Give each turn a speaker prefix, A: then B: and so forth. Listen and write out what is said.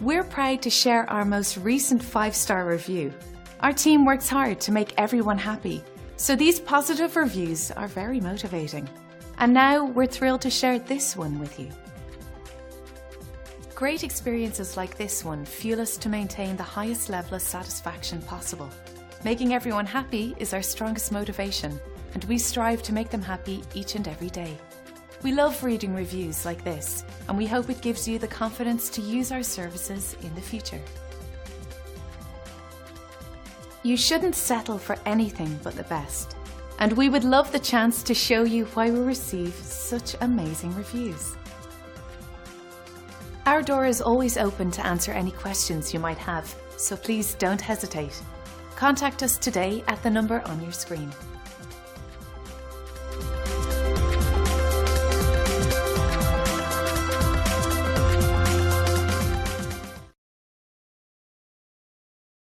A: We're proud to share our most recent 5-star review. Our team works hard to make everyone happy, so these positive reviews are very motivating. And now we're thrilled to share this one with you. Great experiences like this one fuel us to maintain the highest level of satisfaction possible. Making everyone happy is our strongest motivation, and we strive to make them happy each and every day. We love reading reviews like this, and we hope it gives you the confidence to use our services in the future. You shouldn't settle for anything but the best, and we would love the chance to show you why we receive such amazing reviews. Our door is always open to answer any questions you might have, so please don't hesitate. Contact us today at the number on your screen.